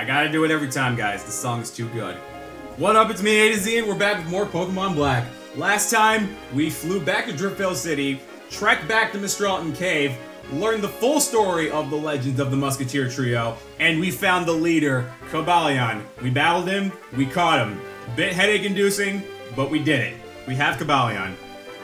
gotta do it every time, guys. The song is too good. What up, it's me, A to Z, and we're back with more Pokemon Black. Last time, we flew back to Driftvale City, trekked back to Mistralton Cave, learned the full story of the legends of the Musketeer Trio, and we found the leader, Cobalion. We battled him, we caught him. Bit headache-inducing, but we did it. We have Cobalion.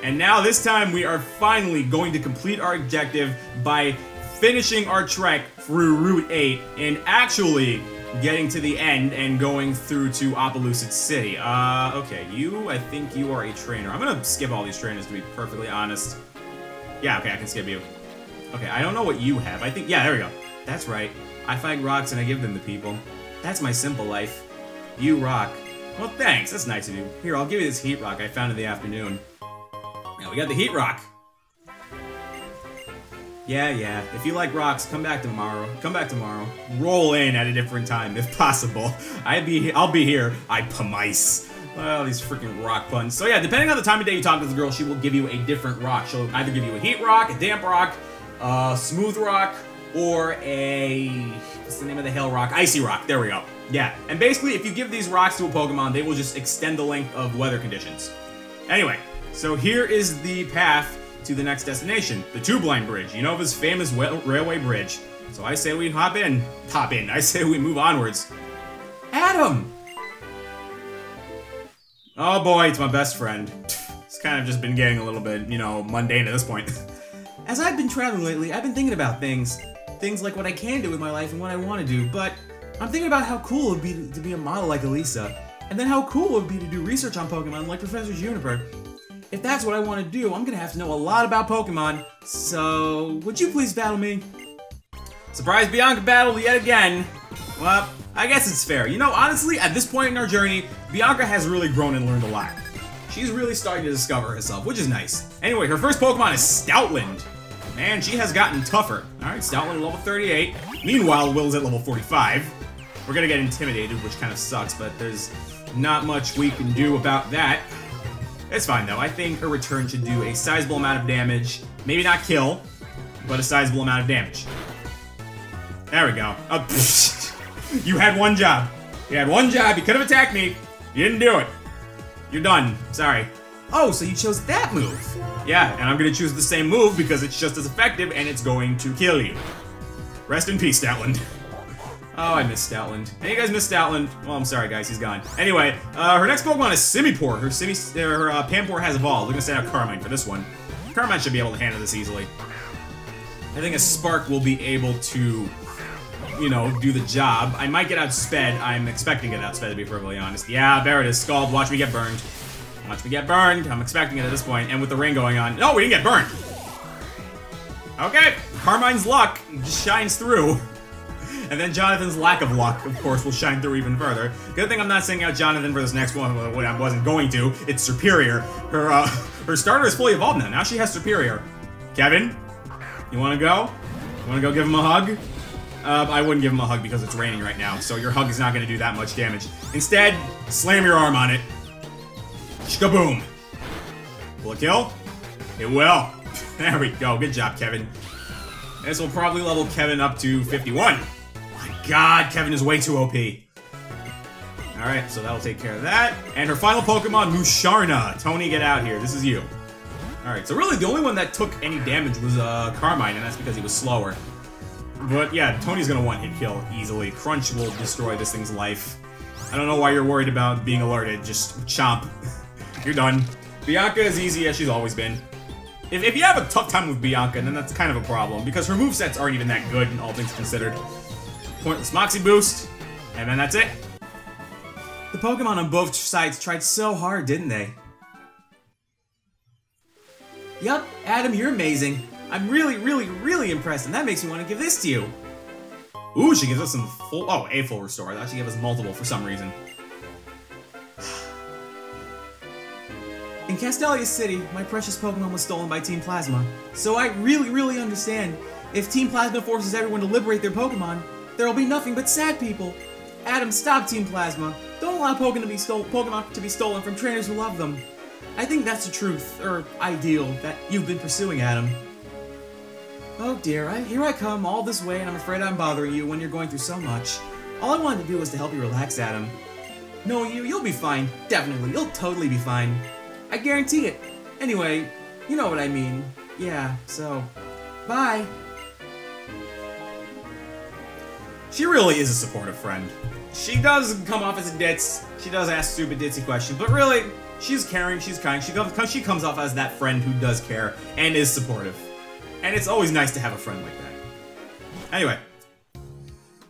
And now this time we are finally going to complete our objective by finishing our trek through Route 8 and actually getting to the end and going through to Opelucid City. Okay, I think you are a trainer. I'm gonna skip all these trainers to be perfectly honest. Yeah, okay, I can skip you. Okay, I don't know what you have. I think, yeah, there we go. That's right. I find rocks and I give them to people. That's my simple life. You rock. Well, thanks. That's nice of you. Here, I'll give you this heat rock I found in the afternoon. Now, we got the heat rock. Yeah. If you like rocks, come back tomorrow. Roll in at a different time, if possible. I'll be here. I promise. Well, these freaking rock puns. So yeah, depending on the time of day you talk to the girl, she will give you a different rock. She'll either give you a heat rock, a damp rock, a smooth rock, or a... what's the name of the hail rock? Icy rock. There we go. Yeah, and basically, if you give these rocks to a Pokemon, they will just extend the length of weather conditions. Anyway, so here is the path to the next destination, the Tube-Line Bridge, Unova's famous railway bridge. So I say we hop in. I say we move onwards. Adam! Oh boy, it's my best friend. It's kind of just been getting a little bit, mundane at this point. As I've been traveling lately, I've been thinking about things like what I can do with my life and what I want to do, but I'm thinking about how cool it would be to be a model like Elisa, and then how cool it would be to do research on Pokemon like Professor Juniper. If that's what I want to do, I'm gonna have to know a lot about Pokemon, so would you please battle me? Surprise Bianca battle yet again. Well, I guess it's fair. Honestly, at this point in our journey, Bianca has really grown and learned a lot. She's really starting to discover herself, which is nice. Anyway, her first Pokemon is Stoutland. Man, she has gotten tougher. Alright, Stoutland level 38. Meanwhile, Will's at level 45. We're gonna get intimidated, which kind of sucks, but there's not much we can do about that. It's fine, though. I think her return should do a sizable amount of damage. Maybe not kill, but a sizable amount of damage. There we go. You had one job. You could have attacked me. You didn't do it. You're done. Sorry. Oh, so you chose that move. Yeah, and I'm going to choose the same move because it's just as effective and it's going to kill you. Rest in peace, Stoutland. Oh, I miss Stoutland. Hey, you guys miss Stoutland? Well, I'm sorry, guys. He's gone. Anyway, her next Pokemon is Simipour. Her Panpour has evolved. We're going to send out Carmine for this one. Carmine should be able to handle this easily. I think a Spark will be able to, do the job. I might get outsped. I'm expecting to get outsped, to be perfectly honest. Yeah, there it is. Scald. Watch me get burned. I'm expecting it at this point. And with the rain going on. No, we didn't get burned. Okay. Carmine's luck just shines through. And then Jonathan's lack of luck, of course, will shine through even further. Good thing I'm not sending out Jonathan for this next one when I wasn't going to. It's Superior. Her starter is fully evolved now. Now she has Superior. Kevin, you want to go? You want to go give him a hug? I wouldn't give him a hug because it's raining right now, so your hug is not going to do that much damage. Instead, slam your arm on it. Shkaboom. Will it kill? It will. There we go. Good job, Kevin. This will probably level Kevin up to 51. God, Kevin is way too OP. Alright, so that'll take care of that. And her final Pokemon, Musharna. Tony, get out here. This is you. Alright, so really the only one that took any damage was Carmine, and that's because he was slower. But yeah, Tony's gonna one-hit kill easily. Crunch will destroy this thing's life. I don't know why you're worried about being alerted. Just chomp. You're done. Bianca is easy as she's always been. If you have a tough time with Bianca, then that's kind of a problem, because her movesets aren't even that good, all things considered. Pointless Moxie Boost, and then that's it. The Pokemon on both sides tried so hard, didn't they? Yup, Adam, you're amazing. I'm really impressed, and that makes me want to give this to you. Ooh, she gives us some full... oh, a full restore. I thought she gave us multiple for some reason. In Castelia City, my precious Pokemon was stolen by Team Plasma. So I really understand. If Team Plasma forces everyone to liberate their Pokemon, there will be nothing but sad people. Adam, stop Team Plasma. Don't allow Pokemon to be stolen from trainers who love them. I think that's the truth, or ideal, that you've been pursuing, Adam. Oh dear, here I come all this way, and I'm afraid I'm bothering you when you're going through so much. All I wanted to do was to help you relax, Adam. No, you'll be fine. Definitely, you'll totally be fine. I guarantee it. Anyway, you know what I mean. Yeah, so, bye. She really is a supportive friend. She does come off as a ditz. She does ask stupid ditzy questions, but really, she's caring, she's kind. She comes off as that friend who does care and is supportive. And it's always nice to have a friend like that. Anyway,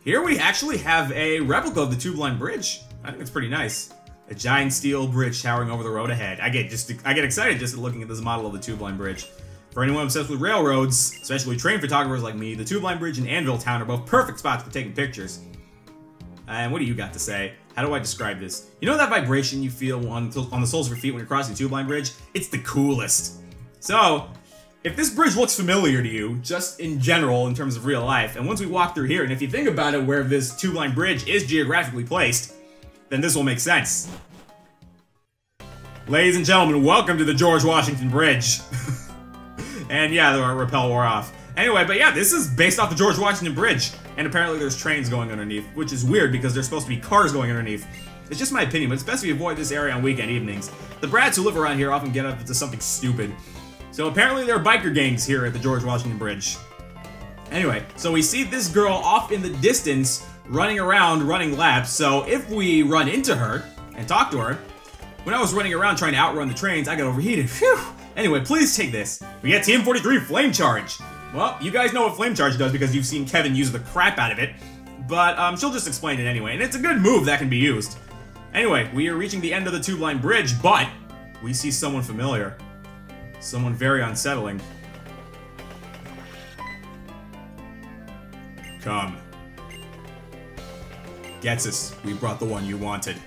here we actually have a replica of the Tube Line Bridge. I think it's pretty nice. A giant steel bridge towering over the road ahead. I get excited just looking at this model of the Tube Line Bridge. For anyone obsessed with railroads, especially train photographers like me, the Tube Line Bridge and Anvil Town are both perfect spots for taking pictures. And what do you got to say? How do I describe this? You know that vibration you feel on the soles of your feet when you're crossing the Tube Line Bridge? It's the coolest. So, if this bridge looks familiar to you, just in general in terms of real life, and once we walk through here, and if you think about it where this Tube Line Bridge is geographically placed, then this will make sense. Ladies and gentlemen, welcome to the George Washington Bridge. And yeah, the rappel wore off. Anyway, but yeah, this is based off the George Washington Bridge. And apparently there's trains going underneath, which is weird because there's supposed to be cars going underneath. It's just my opinion, but it's best we avoid this area on weekend evenings. The brats who live around here often get up into something stupid. So apparently there are biker gangs here at the George Washington Bridge. Anyway, so we see this girl off in the distance running around, running laps. So if we run into her and talk to her, when I was running around trying to outrun the trains, I got overheated. Phew! Anyway, please take this. We get TM43 Flame Charge. Well, you guys know what Flame Charge does because you've seen Kevin use the crap out of it. But she'll just explain it anyway, and it's a good move that can be used. Anyway, we are reaching the end of the Tube Line Bridge, but we see someone familiar. Someone very unsettling. Come. Ghetsis, we brought the one you wanted.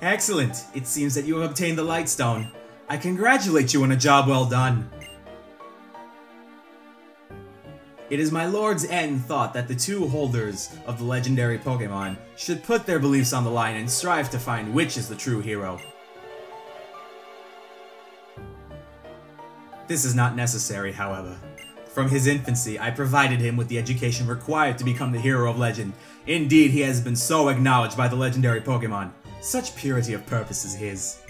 Excellent. It seems that you have obtained the Lightstone. I congratulate you on a job well done. It is my lord's end thought that the two holders of the legendary Pokémon should put their beliefs on the line and strive to find which is the true hero. This is not necessary, however. From his infancy, I provided him with the education required to become the hero of legend. Indeed, he has been so acknowledged by the legendary Pokémon. Such purity of purpose is his.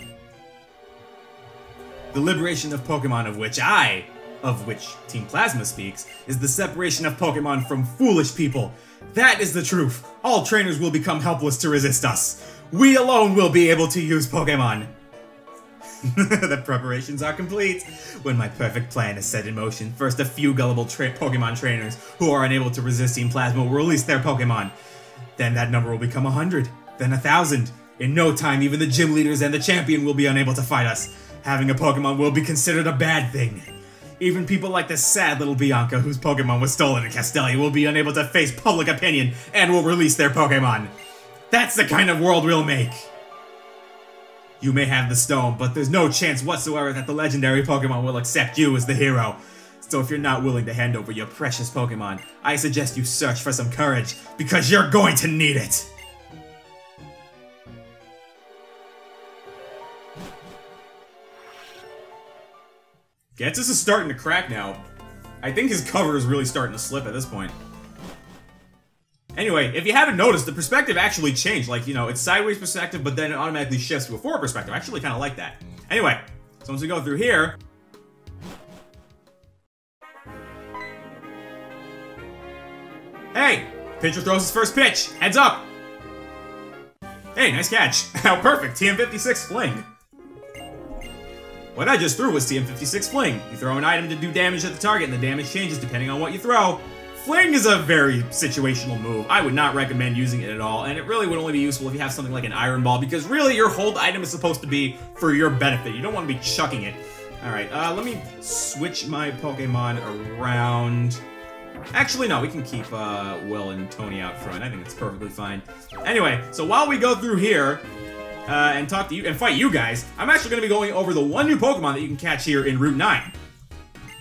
The liberation of Pokémon of which Team Plasma speaks, is the separation of Pokémon from foolish people. That is the truth. All trainers will become helpless to resist us. We alone will be able to use Pokémon. The preparations are complete. When my perfect plan is set in motion, first a few gullible Pokémon trainers who are unable to resist Team Plasma will release their Pokémon. Then that number will become 100, then 1,000. In no time, even the gym leaders and the champion will be unable to fight us. Having a Pokémon will be considered a bad thing. Even people like the sad little Bianca, whose Pokémon was stolen in Castelia, will be unable to face public opinion and will release their Pokémon. That's the kind of world we'll make. You may have the stone, but there's no chance whatsoever that the legendary Pokémon will accept you as the hero. So if you're not willing to hand over your precious Pokémon, I suggest you search for some courage, because you're going to need it. Ghetsis is starting to crack now. I think his cover is really starting to slip at this point. Anyway, if you haven't noticed, the perspective actually changed. Like, you know, it's sideways perspective, but then it automatically shifts to a forward perspective. I actually kind of like that. Anyway, so once we go through here... Hey! Pitcher throws his first pitch. Heads up! Hey, nice catch. How perfect. TM56 Fling. What I just threw was TM56 Fling. You throw an item to do damage at the target, and the damage changes depending on what you throw. Fling is a very situational move. I would not recommend using it at all, and it really would only be useful if you have something like an Iron Ball, because really your hold item is supposed to be for your benefit. You don't want to be chucking it. Alright, let me switch my Pokemon around. Actually, no, we can keep Will and Tony out front. I think it's perfectly fine. Anyway, so while we go through here, and talk to you and fight you guys, I'm actually going to be going over the one new Pokemon that you can catch here in Route 9.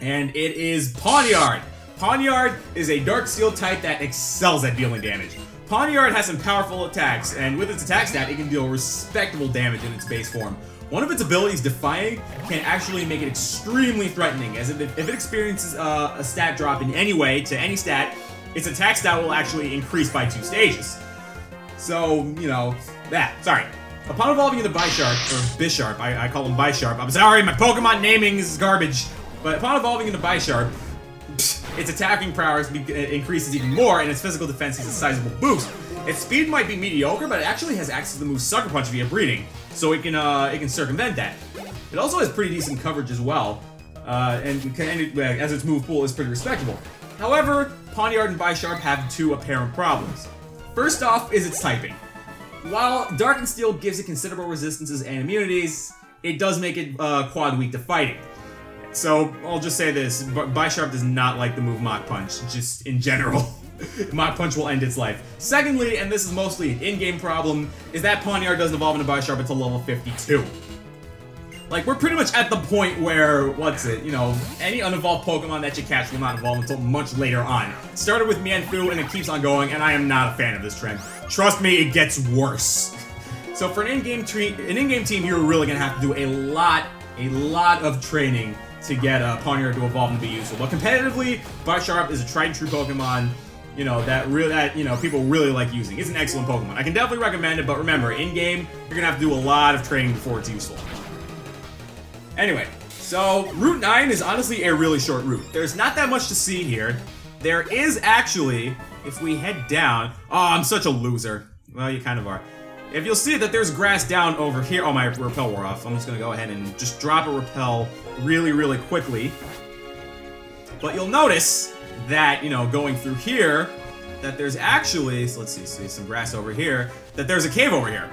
And it is Pawniard. Pawniard is a Dark Steel type that excels at dealing damage. Pawniard has some powerful attacks, and with its attack stat, it can deal respectable damage in its base form. One of its abilities, Defying, can actually make it extremely threatening, as if it experiences a stat drop in any way to any stat, its attack stat will actually increase by 2 stages. So, you know, sorry. Upon evolving into Bisharp, or Bisharp, I call him Bisharp. I'm sorry, my Pokemon naming is garbage. But upon evolving into Bisharp, its attacking prowess increases even more, and its physical defense is a sizable boost. Its speed might be mediocre, but it actually has access to the move Sucker Punch via breeding, so it can circumvent that. It also has pretty decent coverage as well, as its move pool is pretty respectable. However, Pawniard and Bisharp have 2 apparent problems. First off is its typing. While Dark and Steel gives it considerable resistances and immunities, it does make it quad weak to fighting. So, I'll just say this, Bisharp does not like the move Mach Punch, just in general. Mach Punch will end its life. Secondly, and this is mostly an in-game problem, is that Pawniard doesn't evolve into Bisharp until level 52. Like, we're pretty much at the point where, you know, any unevolved Pokemon that you catch will not evolve until much later on. Started with Mienfoo, and it keeps on going, and I am not a fan of this trend. Trust me, it gets worse. So for an in-game team, you're really gonna have to do a lot of training to get Pawniard to evolve and be useful. But competitively, Bisharp is a tried and true Pokemon, you know, that people really like using. It's an excellent Pokemon. I can definitely recommend it, but remember, in-game, you're gonna have to do a lot of training before it's useful. Anyway, so Route 9 is honestly a really short route. There's not that much to see here. There is actually, if we head down... Oh, I'm such a loser. Well, you kind of are. If you'll see that there's grass down over here... Oh, my repel wore off. I'm just gonna go ahead and just drop a repel really, really quickly. But you'll notice that, you know, going through here, that there's actually... So let's see some grass over here. That there's a cave over here.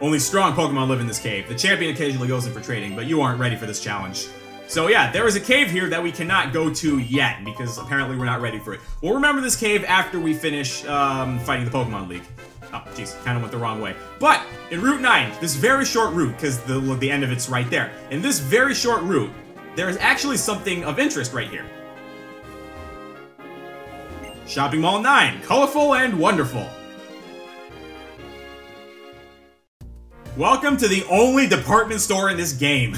Only strong Pokemon live in this cave. The champion occasionally goes in for trading, but you aren't ready for this challenge. So yeah, there is a cave here that we cannot go to yet, because apparently we're not ready for it. We'll remember this cave after we finish fighting the Pokemon League. Oh, jeez, kind of went the wrong way. But, in Route 9, this very short route, because the end of it's right there. In this very short route, there is actually something of interest right here. Shopping Mall 9, colorful and wonderful. Welcome to the only department store in this game.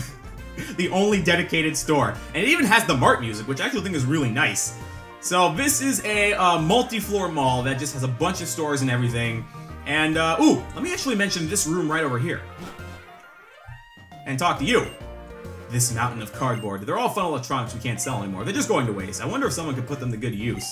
The only dedicated store. And it even has the Mart music, which I actually think is really nice. So this is a multi-floor mall that just has a bunch of stores and everything. And, ooh, let me actually mention this room right over here. And talk to you. This mountain of cardboard. They're all fun electronics we can't sell anymore. They're just going to waste. I wonder if someone could put them to good use.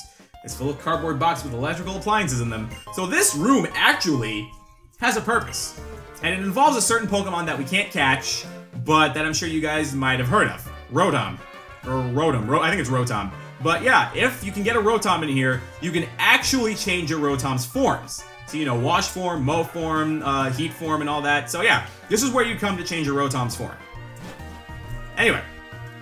It's full of cardboard boxes with electrical appliances in them. So this room actually has a purpose. And it involves a certain Pokemon that we can't catch, but that I'm sure you guys might have heard of. Rotom. Or Rotom. I think it's Rotom. But yeah, if you can get a Rotom in here, you can actually change your Rotom's forms. So, you know, wash form, mow form, heat form, and all that. So yeah, this is where you come to change your Rotom's form. Anyway,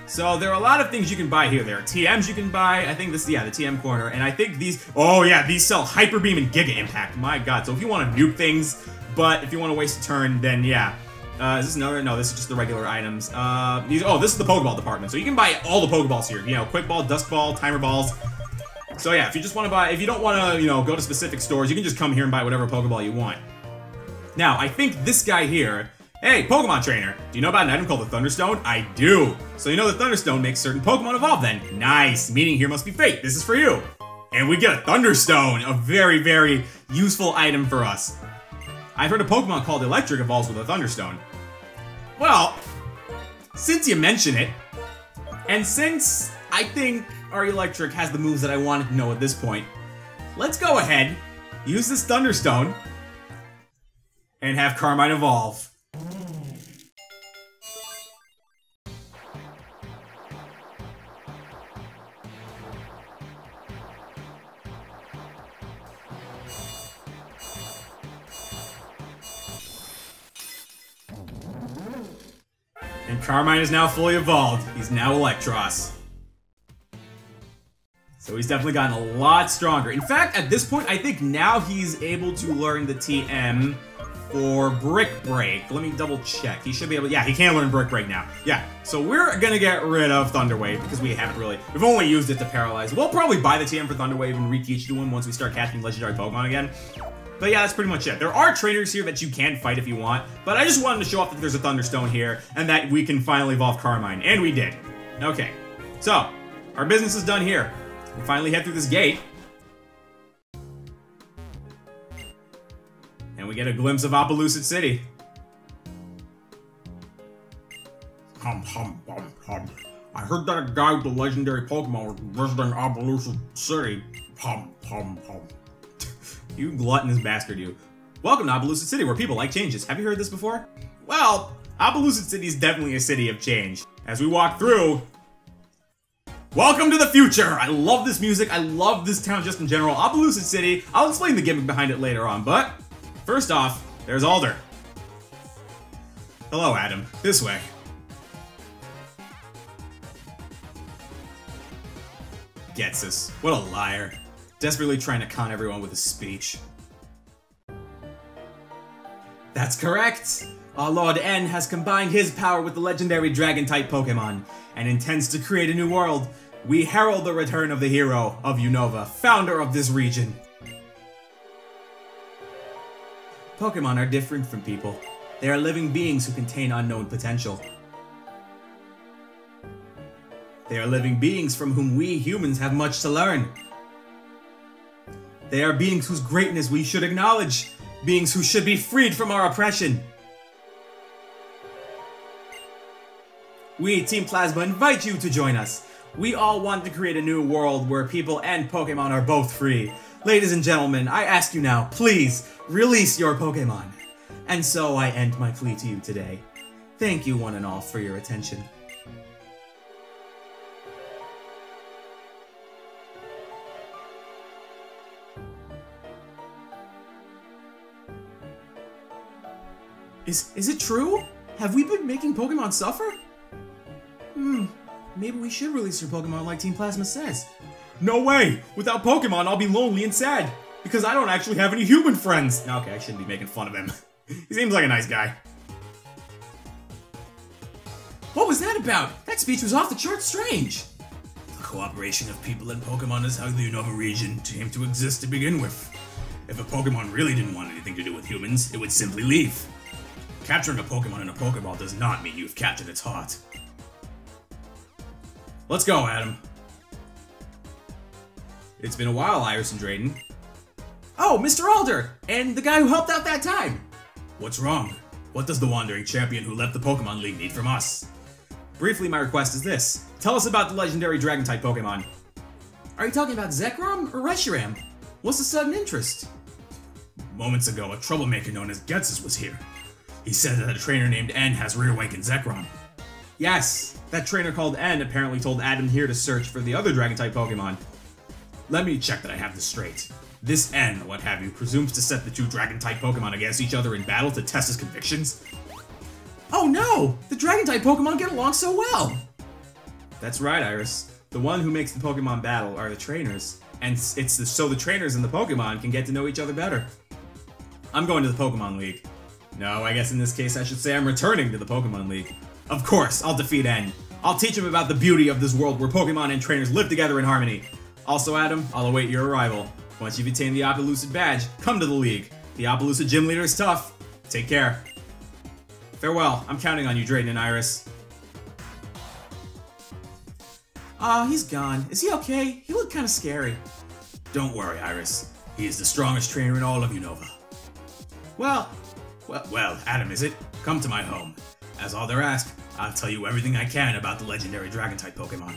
so there are a lot of things you can buy here. There are TMs you can buy. I think this is, yeah, the TM corner. And I think these, oh yeah, these sell Hyper Beam and Giga Impact. My god, so if you want to nuke things, but if you want to waste a turn, then yeah. Is this another? No, this is just the regular items. This is the Pokeball department. So you can buy all the Pokeballs here. You know, Quick Ball, Dusk Ball, Timer Balls. So yeah, if you just want to buy, if you don't want to, you know, go to specific stores, you can just come here and buy whatever Pokeball you want. Now, I think this guy here, hey, Pokemon Trainer, do you know about an item called the Thunderstone? I do. So you know the Thunderstone makes certain Pokemon evolve then. Nice, meaning here must be fate. This is for you. And we get a Thunderstone, a very, very useful item for us. I've heard a Pokemon called Electric evolves with a Thunderstone. Well, since you mention it, and since I think our Electric has the moves that I wanted to know at this point, let's go ahead, use this Thunderstone, and have Carmine evolve. And Carmine is now fully evolved. He's now Electros. So he's definitely gotten a lot stronger. In fact, at this point, I think now he's able to learn the TM for Brick Break. Let me double check. He should be able to, yeah, he can learn Brick Break now. Yeah, so we're gonna get rid of Thunder Wave because we haven't really, we've only used it to paralyze. We'll probably buy the TM for Thunder Wave and reteach to him once we start catching legendary Pokemon again. But yeah, that's pretty much it. There are trainers here that you can fight if you want, but I just wanted to show off that there's a Thunderstone here and that we can finally evolve Carmine, and we did. Okay, so our business is done here. We finally head through this gate, we get a glimpse of Opelucid City. I heard that a guy with the legendary Pokemon was visiting Opelucid City. You gluttonous bastard, you. Welcome to Opelucid City, where people like changes. Have you heard this before? Well, Opelucid City is definitely a city of change. As we walk through... Welcome to the future! I love this music, I love this town just in general. Opelucid City, I'll explain the gimmick behind it later on, but... First off, there's Alder. Hello, Adam. This way. Ghetsis. What a liar. Desperately trying to con everyone with his speech. That's correct! Our Lord N has combined his power with the legendary Dragon-type Pokémon, and intends to create a new world. We herald the return of the hero of Unova, founder of this region. Pokémon are different from people. They are living beings who contain unknown potential. They are living beings from whom we humans have much to learn. They are beings whose greatness we should acknowledge. Beings who should be freed from our oppression. We, Team Plasma, invite you to join us. We all want to create a new world where people and Pokémon are both free. Ladies and gentlemen, I ask you now, please, release your Pokémon. And so I end my plea to you today. Thank you one and all for your attention. Is it true? Have we been making Pokémon suffer? Maybe we should release your Pokémon like Team Plasma says. No way! Without Pokémon, I'll be lonely and sad. Because I don't actually have any human friends. Okay, I shouldn't be making fun of him. He seems like a nice guy. What was that about? That speech was off the charts strange. The cooperation of people and Pokémon is how the Unova region came to exist to begin with. If a Pokémon really didn't want anything to do with humans, it would simply leave. Capturing a Pokémon in a Pokéball does not mean you've captured its heart. Let's go, Adam. It's been a while, Iris and Drayden. Oh, Mr. Alder! And the guy who helped out that time! What's wrong? What does the wandering champion who left the Pokemon League need from us? Briefly, my request is this. Tell us about the legendary Dragon-type Pokemon. Are you talking about Zekrom or Reshiram? What's the sudden interest? Moments ago, a troublemaker known as Ghetsis was here. He said that a trainer named N has reawakened Zekrom. Yes, that trainer called N apparently told Adam here to search for the other Dragon-type Pokemon. Let me check that I have this straight. This N, what have you, presumes to set the two Dragon-type Pokemon against each other in battle to test his convictions? Oh no! The Dragon-type Pokemon get along so well! That's right, Iris. The one who makes the Pokemon battle are the trainers. And so the trainers and the Pokemon can get to know each other better. I'm going to the Pokemon League. No, I guess in this case I should say I'm returning to the Pokemon League. Of course, I'll defeat N. I'll teach him about the beauty of this world where Pokemon and trainers live together in harmony. Also, Adam, I'll await your arrival. Once you've attained the Opelucid badge, come to the League. The Opelucid gym leader is tough. Take care. Farewell. I'm counting on you, Drayden and Iris. Aw, he's gone. Is he okay? He looked kind of scary. Don't worry, Iris. He is the strongest trainer in all of Unova. Well, Adam, is it? Come to my home. As Alder asked, I'll tell you everything I can about the legendary Dragon-type Pokemon.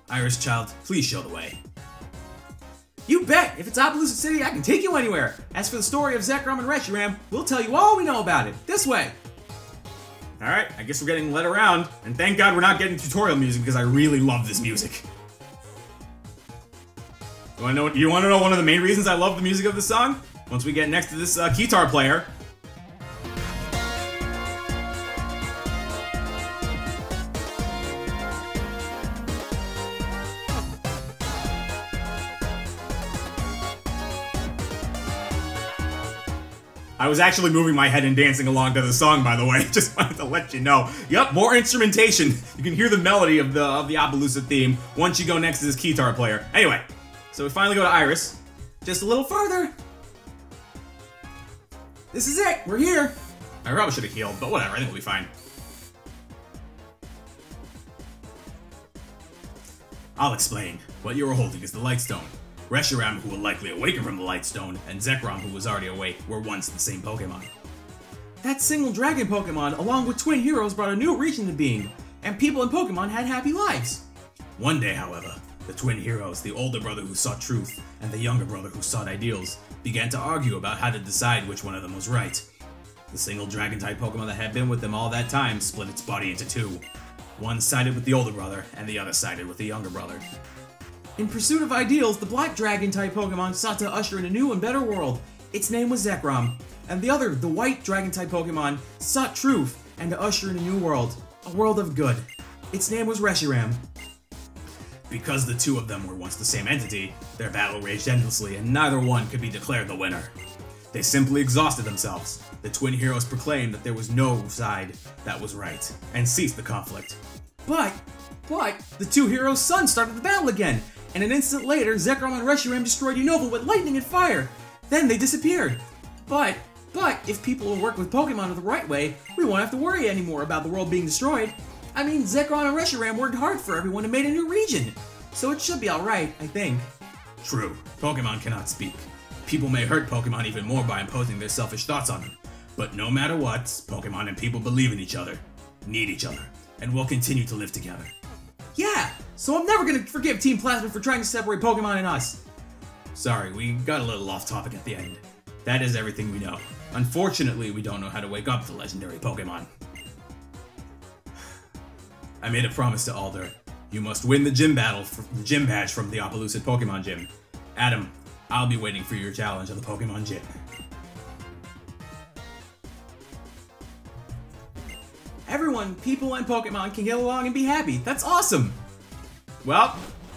Iris, child, please show the way. You bet! If it's Opelucid City, I can take you anywhere! As for the story of Zekrom and Reshiram, we'll tell you all we know about it. This way! Alright, I guess we're getting led around, and thank God we're not getting tutorial music because I really love this music. You wanna know one of the main reasons I love the music of this song? Once we get next to this guitar player. I was actually moving my head and dancing along to the song, by the way. Just wanted to let you know. Yup, more instrumentation. You can hear the melody of the Opelucid theme once you go next to this guitar player. Anyway, so we finally go to Iris. Just a little further. This is it. We're here. I probably should have healed, but whatever. I think we'll be fine. I'll explain. What you are holding is the Light Stone. Reshiram, who will likely awaken from the Lightstone, and Zekrom, who was already awake, were once the same Pokemon. That single dragon Pokemon, along with twin heroes, brought a new reach into being, and people and Pokemon had happy lives. One day, however, the twin heroes, the older brother who sought truth, and the younger brother who sought ideals, began to argue about how to decide which one of them was right. The single dragon-type Pokemon that had been with them all that time split its body into two. One sided with the older brother, and the other sided with the younger brother. In pursuit of ideals, the black dragon-type Pokemon sought to usher in a new and better world. Its name was Zekrom, and the other, the white dragon-type Pokemon, sought truth and to usher in a new world, a world of good. Its name was Reshiram. Because the two of them were once the same entity, their battle raged endlessly, and neither one could be declared the winner. They simply exhausted themselves. The twin heroes proclaimed that there was no side that was right, and ceased the conflict. But, the two heroes' sons started the battle again, and an instant later, Zekrom and Reshiram destroyed Unova with lightning and fire. Then they disappeared. But, if people will work with Pokemon the right way, we won't have to worry anymore about the world being destroyed. I mean, Zekrom and Reshiram worked hard for everyone and made a new region, so it should be alright, I think. True, Pokemon cannot speak. People may hurt Pokemon even more by imposing their selfish thoughts on them. But no matter what, Pokemon and people believe in each other, need each other, and will continue to live together. Yeah, so I'm never gonna forgive Team Plasma for trying to separate Pokemon and us. Sorry, we got a little off topic at the end. That is everything we know. Unfortunately, we don't know how to wake up the legendary Pokemon. I made a promise to Alder. You must win the gym battle, the gym badge from the Opelucid Pokemon Gym. Adam, I'll be waiting for your challenge of the Pokemon Gym. Everyone, people and Pokemon can get along and be happy. That's awesome! Well,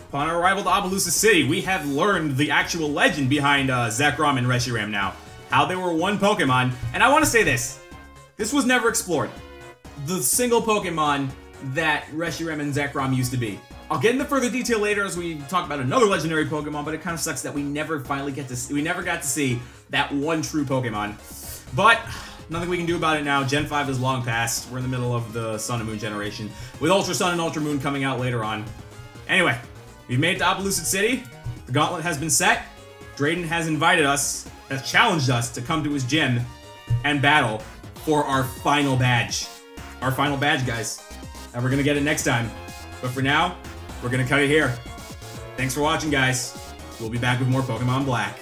upon our arrival to Opelucid City, we have learned the actual legend behind Zekrom and Reshiram now. How they were one Pokemon, and I want to say this. This was never explored. The single Pokemon that Reshiram and Zekrom used to be. I'll get into further detail later as we talk about another legendary Pokemon, but it kind of sucks that we never got to see that one true Pokemon. But nothing we can do about it now. Gen 5 is long past. We're in the middle of the Sun and Moon generation, with Ultra Sun and Ultra Moon coming out later on. Anyway, we've made it to Opelucid City. The gauntlet has been set. Drayden has invited us, has challenged us to come to his gym and battle for our final badge. Our final badge, guys. And we're gonna get it next time. But for now, we're gonna cut it here. Thanks for watching, guys. We'll be back with more Pokemon Black.